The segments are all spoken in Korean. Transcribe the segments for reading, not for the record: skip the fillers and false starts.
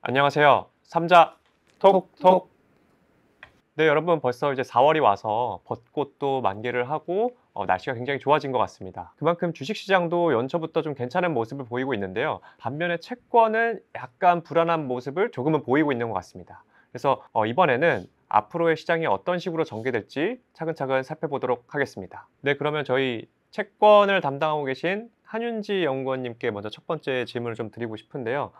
안녕하세요. 삼자 톡톡. 네, 여러분 벌써 이제 4월이 와서 벚꽃도 만개를 하고 날씨가 굉장히 좋아진 것 같습니다. 그만큼 주식시장도 연초부터 좀 괜찮은 모습을 보이고 있는데요. 반면에 채권은 약간 불안한 모습을 조금은 보이고 있는 것 같습니다. 그래서 이번에는 앞으로의 시장이 어떤 식으로 전개될지 차근차근 살펴보도록 하겠습니다. 네, 그러면 저희 채권을 담당하고 계신 한윤지 연구원님께 먼저 첫 번째 질문을 좀 드리고 싶은데요.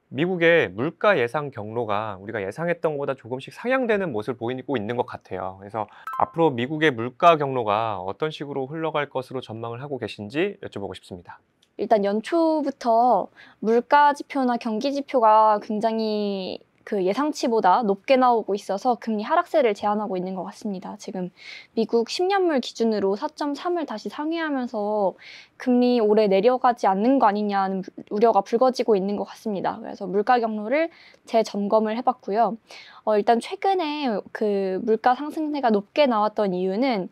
미국의 물가 예상 경로가 우리가 예상했던 것보다 조금씩 상향되는 모습을 보이고 있는 것 같아요. 그래서 앞으로 미국의 물가 경로가 어떤 식으로 흘러갈 것으로 전망을 하고 계신지 여쭤보고 싶습니다. 일단 연초부터 물가 지표나 경기 지표가 굉장히 예상치보다 높게 나오고 있어서 금리 하락세를 제한하고 있는 것 같습니다. 지금 미국 10년물 기준으로 4.3을 다시 상회하면서 금리 올해 내려가지 않는 거 아니냐는 우려가 불거지고 있는 것 같습니다. 그래서 물가 경로를 재점검을 해봤고요. 일단 최근에 물가 상승세가 높게 나왔던 이유는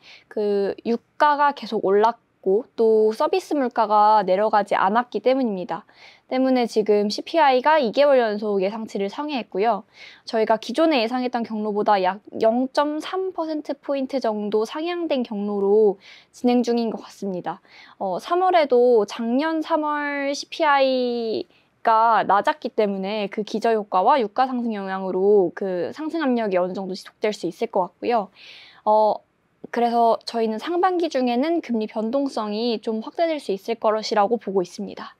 유가가 계속 올랐고 또 서비스 물가가 내려가지 않았기 때문입니다. 때문에 지금 CPI가 2개월 연속 예상치를 상회했고요. 저희가 기존에 예상했던 경로보다 약 0.3%포인트 정도 상향된 경로로 진행 중인 것 같습니다. 3월에도 작년 3월 CPI가 낮았기 때문에 그 기저효과와 유가 상승 영향으로 상승 압력이 어느 정도 지속될 수 있을 것 같고요. 그래서 저희는 상반기 중에는 금리 변동성이 좀 확대될 수 있을 것이라고 보고 있습니다.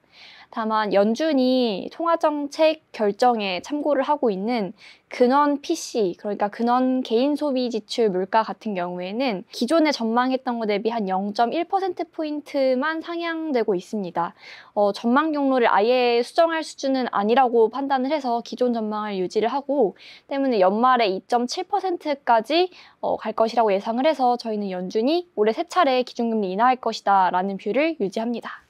다만 연준이 통화정책 결정에 참고를 하고 있는 근원 PC, 그러니까 근원 개인 소비 지출 물가 같은 경우에는 기존에 전망했던 것 대비 한 0.1%포인트만 상향되고 있습니다. 전망 경로를 아예 수정할 수준은 아니라고 판단을 해서 기존 전망을 유지를 하고 때문에 연말에 2.7%까지 갈 것이라고 예상을 해서 저희는 연준이 올해 3차례 기준금리 인하할 것이다 라는 뷰를 유지합니다.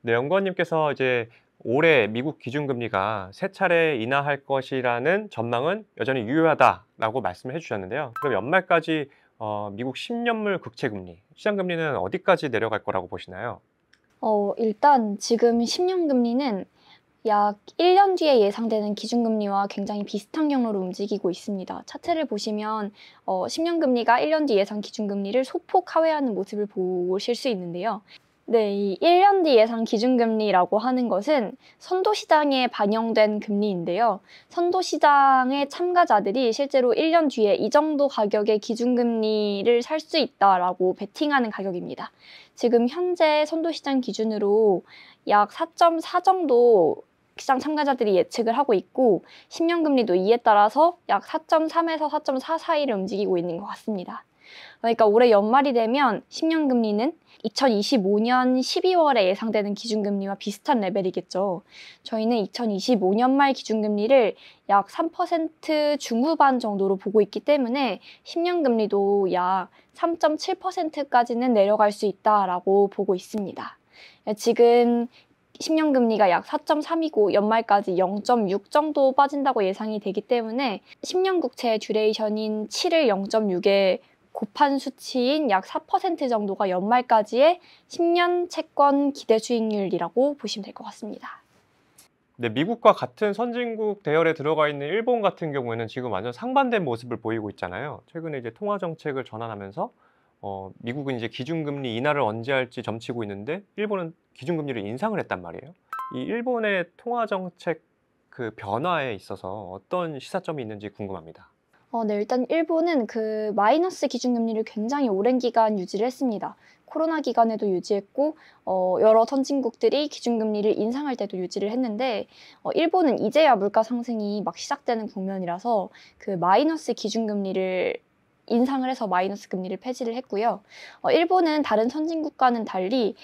네, 연구원님께서 이제 올해 미국 기준금리가 3차례 인하할 것이라는 전망은 여전히 유효하다라고 말씀을 해주셨는데요. 그럼 연말까지 미국 10년물 국채금리, 시장금리는 어디까지 내려갈 거라고 보시나요? 일단 지금 10년 금리는 약 1년 뒤에 예상되는 기준금리와 굉장히 비슷한 경로로 움직이고 있습니다. 차트를 보시면 10년 금리가 1년 뒤 예상 기준금리를 소폭 하회하는 모습을 보실 수 있는데요. 네, 이 1년 뒤 예상 기준금리라고 하는 것은 선도시장에 반영된 금리인데요. 선도시장의 참가자들이 실제로 1년 뒤에 이 정도 가격의 기준금리를 살 수 있다라고 베팅하는 가격입니다. 지금 현재 선도시장 기준으로 약 4.4 정도 시장 참가자들이 예측을 하고 있고 10년 금리도 이에 따라서 약 4.3에서 4.4 사이를 움직이고 있는 것 같습니다. 그러니까 올해 연말이 되면 10년 금리는 2025년 12월에 예상되는 기준금리와 비슷한 레벨이겠죠. 저희는 2025년 말 기준금리를 약 3% 중후반 정도로 보고 있기 때문에 10년 금리도 약 3.7%까지는 내려갈 수 있다라고 보고 있습니다. 지금 10년 금리가 약 4.3이고 연말까지 0.6 정도 빠진다고 예상이 되기 때문에 10년 국채 듀레이션인 7을 0.6에 곱한 수치인 약 4% 정도가 연말까지의 10년 채권 기대 수익률이라고 보시면 될 것 같습니다. 네, 미국과 같은 선진국 대열에 들어가 있는 일본 같은 경우에는 지금 완전 상반된 모습을 보이고 있잖아요. 최근에 이제 통화 정책을 전환하면서 미국은 이제 기준금리 인하를 언제 할지 점치고 있는데 일본은 기준금리를 인상을 했단 말이에요. 이 일본의 통화 정책 변화에 있어서 어떤 시사점이 있는지 궁금합니다. 네, 일단 일본은 마이너스 기준금리를 굉장히 오랜 기간 유지를 했습니다. 코로나 기간에도 유지했고 여러 선진국들이 기준금리를 인상할 때도 유지를 했는데 일본은 이제야 물가 상승이 막 시작되는 국면이라서 마이너스 기준금리를 인상을 해서 마이너스 금리를 폐지를 했고요. 일본은 다른 선진국과는 달리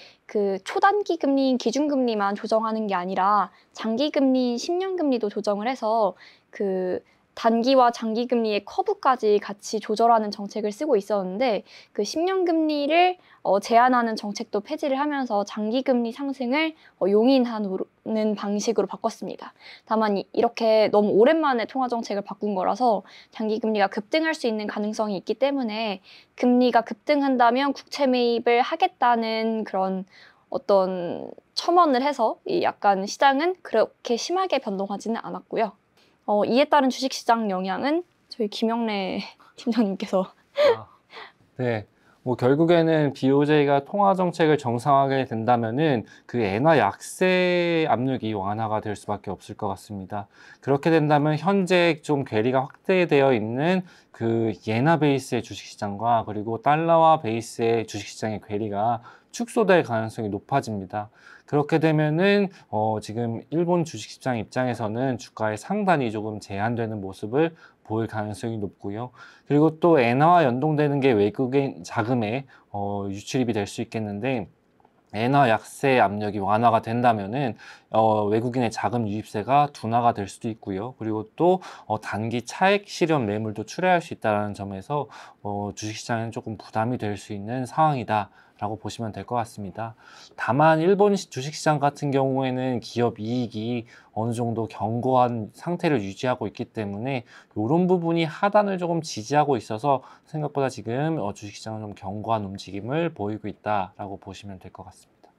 초단기 금리인 기준금리만 조정하는 게 아니라 장기금리인 10년 금리도 조정을 해서 단기와 장기 금리의 커브까지 같이 조절하는 정책을 쓰고 있었는데 10년 금리를 제한하는 정책도 폐지를 하면서 장기 금리 상승을 용인하는 방식으로 바꿨습니다. 다만 이렇게 너무 오랜만에 통화 정책을 바꾼 거라서 장기 금리가 급등할 수 있는 가능성이 있기 때문에 금리가 급등한다면 국채 매입을 하겠다는 그런 어떤 첨언을 해서 약간 시장은 그렇게 심하게 변동하지는 않았고요. 이에 따른 주식시장 영향은 저희 김영래 팀장님께서 네. 뭐 결국에는 BOJ가 통화 정책을 정상화하게 된다면은 그 엔화 약세 압력이 완화가 될 수밖에 없을 것 같습니다. 그렇게 된다면 현재 좀 괴리가 확대되어 있는 그 예나 베이스의 주식시장과 그리고 달러화 베이스의 주식시장의 괴리가 축소될 가능성이 높아집니다. 그렇게 되면은 지금 일본 주식시장 입장에서는 주가의 상단이 조금 제한되는 모습을 보일 가능성이 높고요. 그리고 또 엔화와 연동되는 게 외국인 자금의 유출입이 될 수 있겠는데 엔화 약세 압력이 완화가 된다면은 외국인의 자금 유입세가 둔화가 될 수도 있고요. 그리고 또 단기 차익 실현 매물도 출회할 수 있다는 점에서 주식시장은 조금 부담이 될 수 있는 상황이다. 라고 보시면 될 것 같습니다. 다만 일본 주식시장 같은 경우에는 기업 이익이 어느 정도 견고한 상태를 유지하고 있기 때문에 이런 부분이 하단을 조금 지지하고 있어서 생각보다 지금 주식시장은 좀 견고한 움직임을 보이고 있다라고 보시면 될 것 같습니다.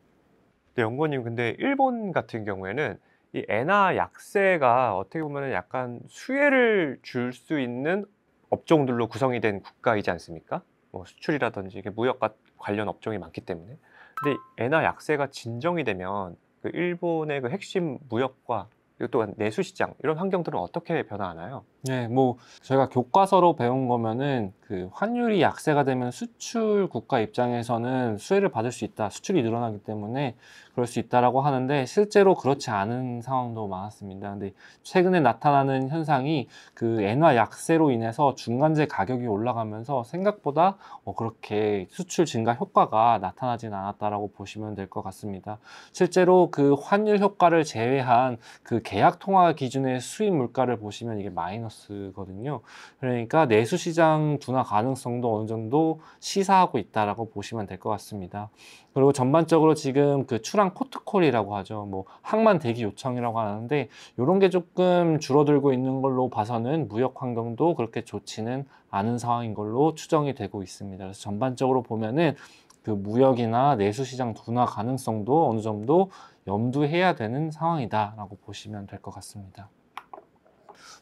네, 연구원님, 근데 일본 같은 경우에는 이 엔화 약세가 어떻게 보면 약간 수혜를 줄 수 있는 업종들로 구성이 된 국가이지 않습니까? 뭐 수출이라든지 이게 무역과 관련 업종이 많기 때문에. 근데 엔화 약세가 진정이 되면 그 일본의 그 핵심 무역과 그리고 또 내수 시장 이런 환경들은 어떻게 변화하나요? 네, 뭐 저희가 교과서로 배운 거면은 그 환율이 약세가 되면 수출 국가 입장에서는 수혜를 받을 수 있다. 수출이 늘어나기 때문에 그럴 수 있다라고 하는데 실제로 그렇지 않은 상황도 많았습니다. 근데 최근에 나타나는 현상이 그 엔화 약세로 인해서 중간재 가격이 올라가면서 생각보다 그렇게 수출 증가 효과가 나타나진 않았다라고 보시면 될 것 같습니다. 실제로 그 환율 효과를 제외한 그 계약 통화 기준의 수입 물가를 보시면 이게 마이너스거든요. 그러니까 내수 시장 둔화 가능성도 어느 정도 시사하고 있다라고 보시면 될 것 같습니다. 그리고 전반적으로 지금 그 출항 포트콜이라고 하죠. 뭐 항만 대기 요청이라고 하는데 이런 게 조금 줄어들고 있는 걸로 봐서는 무역 환경도 그렇게 좋지는 않은 상황인 걸로 추정이 되고 있습니다. 그래서 전반적으로 보면은 그 무역이나 내수 시장 둔화 가능성도 어느 정도 염두해야 되는 상황이다라고 보시면 될 것 같습니다.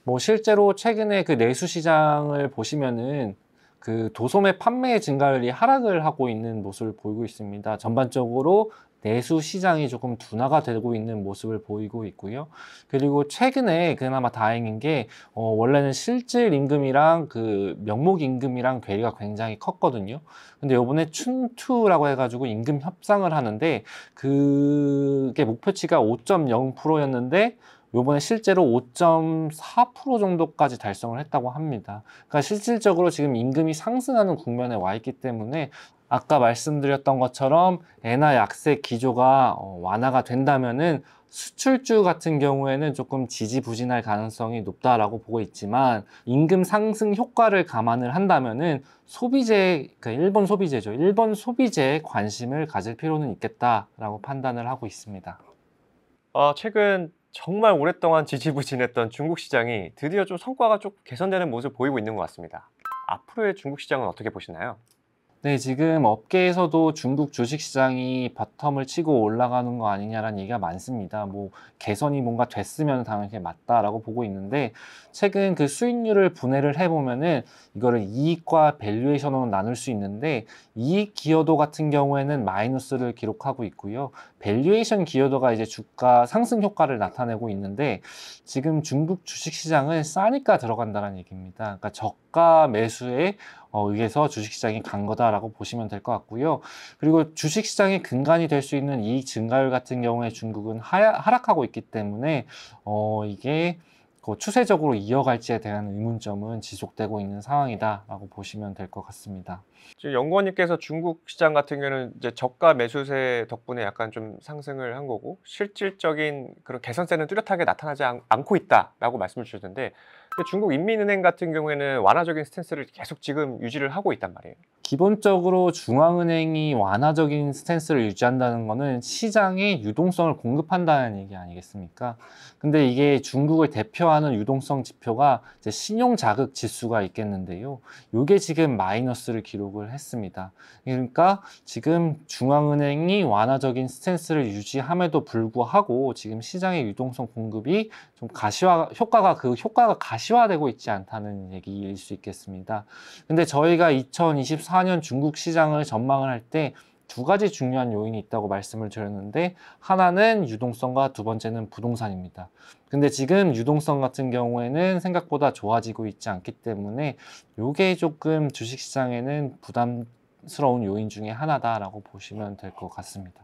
뭐 실제로 최근에 그 내수 시장을 보시면은 그 도소매 판매 증가율이 하락을 하고 있는 모습을 보이고 있습니다. 전반적으로 내수 시장이 조금 둔화가 되고 있는 모습을 보이고 있고요. 그리고 최근에 그나마 다행인 게 원래는 실질 임금이랑 그 명목 임금이랑 괴리가 굉장히 컸거든요. 근데 요번에 춘투라고 해가지고 임금 협상을 하는데 그게 목표치가 5.0%였는데 요번에 실제로 5.4% 정도까지 달성을 했다고 합니다. 그러니까 실질적으로 지금 임금이 상승하는 국면에 와 있기 때문에 아까 말씀드렸던 것처럼 엔화 약세 기조가 완화가 된다면은 수출주 같은 경우에는 조금 지지부진할 가능성이 높다라고 보고 있지만 임금 상승 효과를 감안을 한다면은 소비재, 그러니까 일본 소비재죠. 일본 소비재에 관심을 가질 필요는 있겠다라고 판단을 하고 있습니다. 최근 정말 오랫동안 지지부진했던 중국 시장이 드디어 좀 성과가 좀 개선되는 모습을 보이고 있는 것 같습니다. 앞으로의 중국 시장은 어떻게 보시나요? 네, 지금 업계에서도 중국 주식시장이 바텀을 치고 올라가는 거 아니냐라는 얘기가 많습니다. 뭐 개선이 뭔가 됐으면 당연히 맞다라고 보고 있는데 최근 그 수익률을 분해를 해보면은 이거를 이익과 밸류에이션으로 나눌 수 있는데 이익 기여도 같은 경우에는 마이너스를 기록하고 있고요. 밸류에이션 기여도가 이제 주가 상승 효과를 나타내고 있는데 지금 중국 주식시장은 싸니까 들어간다는 얘기입니다. 그러니까 저가 매수에 의해서 주식시장이 간 거다라고 보시면 될 것 같고요. 그리고 주식시장의 근간이 될 수 있는 이익 증가율 같은 경우에 중국은 하락하고 있기 때문에 이게 추세적으로 이어갈지에 대한 의문점은 지속되고 있는 상황이다라고 보시면 될 것 같습니다. 지금 연구원님께서 중국 시장 같은 경우는 이제 저가 매수세 덕분에 약간 좀 상승을 한 거고 실질적인 그런 개선세는 뚜렷하게 나타나지 않고 있다라고 말씀을 주셨는데 근데 중국 인민은행 같은 경우에는 완화적인 스탠스를 계속 지금 유지를 하고 있단 말이에요. 기본적으로 중앙은행이 완화적인 스탠스를 유지한다는 것은 시장에 유동성을 공급한다는 얘기 아니겠습니까? 근데 이게 중국을 대표하는 유동성 지표가 이제 신용자극 지수가 있겠는데요. 이게 지금 마이너스를 기록을 했습니다. 그러니까 지금 중앙은행이 완화적인 스탠스를 유지함에도 불구하고 지금 시장의 유동성 공급이 좀 효과가 가시화되고 있지 않다는 얘기일 수 있겠습니다. 근데 저희가 2024년 중국 시장을 전망을 할 때 두 가지 중요한 요인이 있다고 말씀을 드렸는데, 하나는 유동성과 두 번째는 부동산입니다. 근데 지금 유동성 같은 경우에는 생각보다 좋아지고 있지 않기 때문에 이게 조금 주식시장에는 부담스러운 요인 중에 하나다라고 보시면 될 것 같습니다.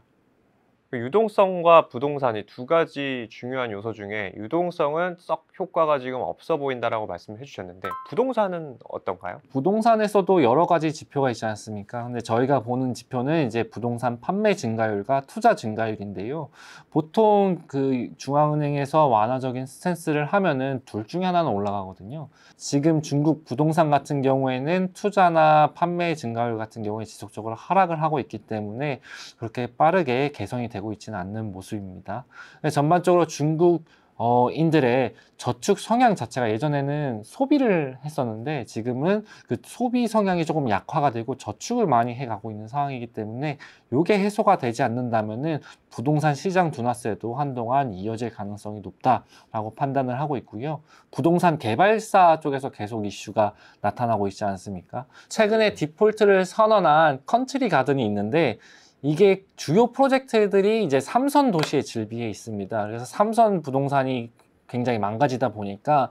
그 유동성과 부동산이 두 가지 중요한 요소 중에 유동성은 썩 효과가 지금 없어 보인다라고 말씀을 해주셨는데 부동산은 어떤가요? 부동산에서도 여러 가지 지표가 있지 않습니까? 근데 저희가 보는 지표는 이제 부동산 판매 증가율과 투자 증가율인데요. 보통 그 중앙은행에서 완화적인 스탠스를 하면은 둘 중에 하나는 올라가거든요. 지금 중국 부동산 같은 경우에는 투자나 판매 증가율 같은 경우에 지속적으로 하락을 하고 있기 때문에 그렇게 빠르게 개선이 되고 있지는 않는 모습입니다. 전반적으로 중국 인들의 저축 성향 자체가 예전에는 소비를 했었는데 지금은 그 소비 성향이 조금 약화가 되고 저축을 많이 해가고 있는 상황이기 때문에 이게 해소가 되지 않는다면은 부동산 시장 둔화세도 한동안 이어질 가능성이 높다라고 판단을 하고 있고요. 부동산 개발사 쪽에서 계속 이슈가 나타나고 있지 않습니까? 최근에 디폴트를 선언한 컨트리 가든이 있는데 이게 주요 프로젝트들이 이제 3선 도시의 질비해 있습니다. 그래서 3선 부동산이 굉장히 망가지다 보니까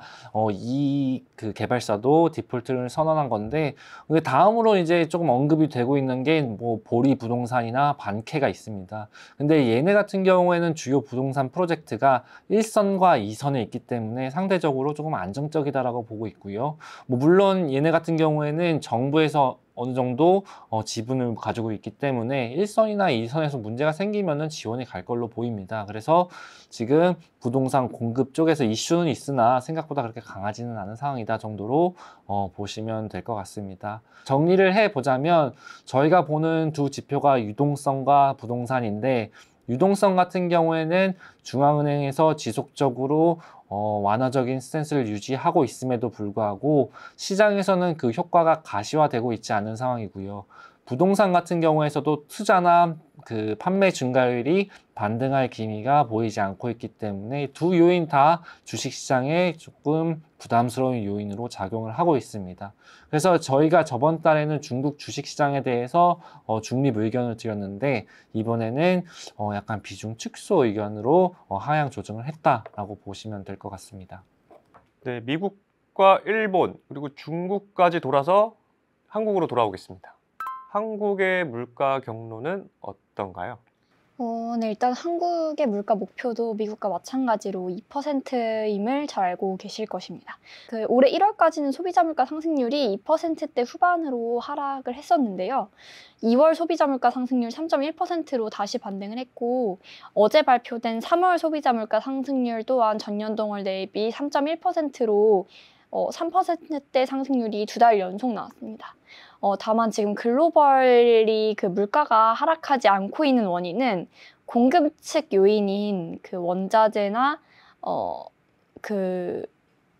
이 그 개발사도 디폴트를 선언한 건데, 그 다음으로 이제 조금 언급이 되고 있는 게 뭐 보리 부동산이나 반케가 있습니다. 근데 얘네 같은 경우에는 주요 부동산 프로젝트가 1선과 2선에 있기 때문에 상대적으로 조금 안정적이다라고 보고 있고요. 뭐 물론 얘네 같은 경우에는 정부에서 어느 정도 지분을 가지고 있기 때문에 1선이나 2선에서 문제가 생기면은 지원이 갈 걸로 보입니다. 그래서 지금 부동산 공급 쪽에서 이슈는 있으나 생각보다 그렇게 강하지는 않은 상황이다 정도로 보시면 될 것 같습니다. 정리를 해보자면 저희가 보는 두 지표가 유동성과 부동산인데, 유동성 같은 경우에는 중앙은행에서 지속적으로 완화적인 스탠스를 유지하고 있음에도 불구하고 시장에서는 그 효과가 가시화되고 있지 않은 상황이고요. 부동산 같은 경우에서도 투자나 그 판매 증가율이 반등할 기미가 보이지 않고 있기 때문에 두 요인 다 주식시장에 조금 부담스러운 요인으로 작용을 하고 있습니다. 그래서 저희가 저번 달에는 중국 주식시장에 대해서 중립 의견을 드렸는데, 이번에는 약간 비중 축소 의견으로 하향 조정을 했다라고 보시면 될 것 같습니다. 네, 미국과 일본 그리고 중국까지 돌아서 한국으로 돌아오겠습니다. 한국의 물가 경로는 어떤가요? 네, 일단 한국의 물가 목표도 미국과 마찬가지로 2%임을 잘 알고 계실 것입니다. 올해 1월까지는 소비자 물가 상승률이 2%대 후반으로 하락을 했었는데요. 2월 소비자 물가 상승률 3.1%로 다시 반등을 했고, 어제 발표된 3월 소비자 물가 상승률 또한 전년 동월 대비 3.1%로 3%대 상승률이 두 달 연속 나왔습니다. 다만 지금 글로벌이 그 물가가 하락하지 않고 있는 원인은 공급 측 요인인 그 원자재나 그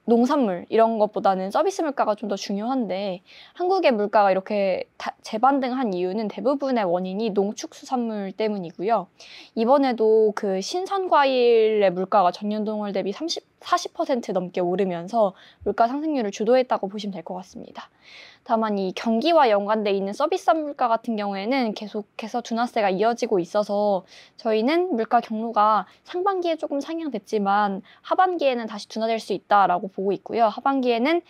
농산물 이런 것보다는 서비스 물가가 좀 더 중요한데, 한국의 물가가 이렇게 재반등한 이유는 대부분의 원인이 농축수산물 때문이고요. 이번에도 그 신선 과일의 물가가 전년 동월 대비 40% 넘게 오르면서 물가 상승률을 주도했다고 보시면 될 것 같습니다. 다만 이 경기와 연관돼 있는 서비스업 물가 같은 경우에는 계속해서 둔화세가 이어지고 있어서 저희는 물가 경로가 상반기에 조금 상향됐지만 하반기에는 다시 둔화될 수 있다라고 보고 있고요. 하반기에는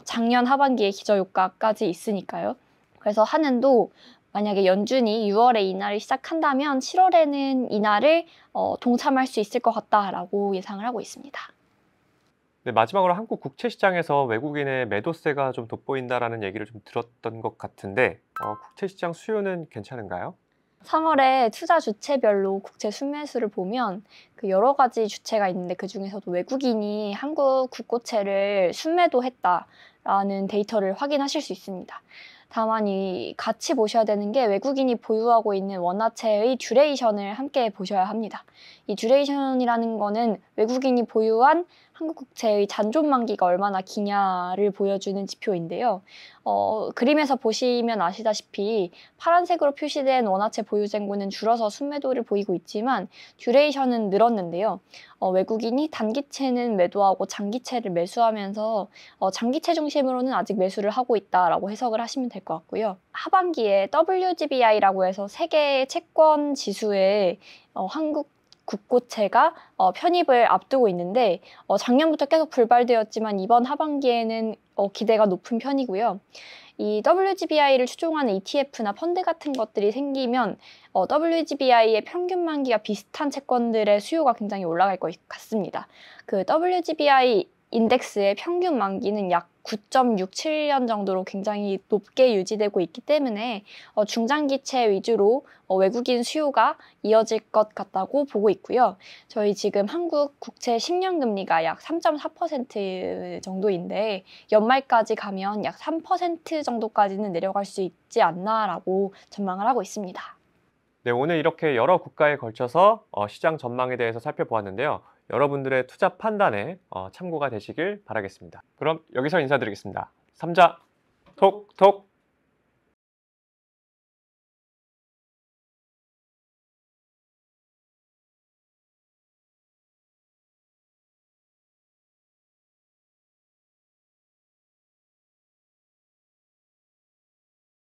작년 하반기에 기저효과까지 있으니까요. 그래서 한은도 만약에 연준이 6월에 인하를 시작한다면 7월에는 인하를 동참할 수 있을 것 같다라고 예상을 하고 있습니다. 네, 마지막으로 한국 국채 시장에서 외국인의 매도세가 좀 돋보인다라는 얘기를 좀 들었던 것 같은데 국채 시장 수요는 괜찮은가요? 3월에 투자 주체별로 국채 순매수를 보면 그 여러 가지 주체가 있는데 그 중에서도 외국인이 한국 국고채를 순매도했다라는 데이터를 확인하실 수 있습니다. 다만 이 같이 보셔야 되는 게 외국인이 보유하고 있는 원화채의 듀레이션을 함께 보셔야 합니다. 이 듀레이션이라는 거는 외국인이 보유한 한국 국채의 잔존 만기가 얼마나 기냐를 보여주는 지표인데요. 그림에서 보시면 아시다시피 파란색으로 표시된 원화채 보유 잔고는 줄어서 순매도를 보이고 있지만 듀레이션은 늘었는데요. 외국인이 단기채는 매도하고 장기채를 매수하면서 장기채 중심으로는 아직 매수를 하고 있다라고 해석을 하시면 될 것 같고요. 하반기에 WGBI라고 해서 세계 채권 지수에 한국 국고채가 편입을 앞두고 있는데 작년부터 계속 불발되었지만 이번 하반기에는 기대가 높은 편이고요. 이 WGBI를 추종하는 ETF나 펀드 같은 것들이 생기면 WGBI의 평균 만기가 비슷한 채권들의 수요가 굉장히 올라갈 것 같습니다. 그 WGBI 인덱스의 평균 만기는 약 9.67년 정도로 굉장히 높게 유지되고 있기 때문에 중장기채 위주로 외국인 수요가 이어질 것 같다고 보고 있고요. 저희 지금 한국 국채 10년 금리가 약 3.4% 정도인데 연말까지 가면 약 3% 정도까지는 내려갈 수 있지 않나라고 전망을 하고 있습니다. 네, 오늘 이렇게 여러 국가에 걸쳐서 시장 전망에 대해서 살펴보았는데요. 여러분들의 투자 판단에 참고가 되시길 바라겠습니다. 그럼 여기서 인사드리겠습니다. 삼자 톡톡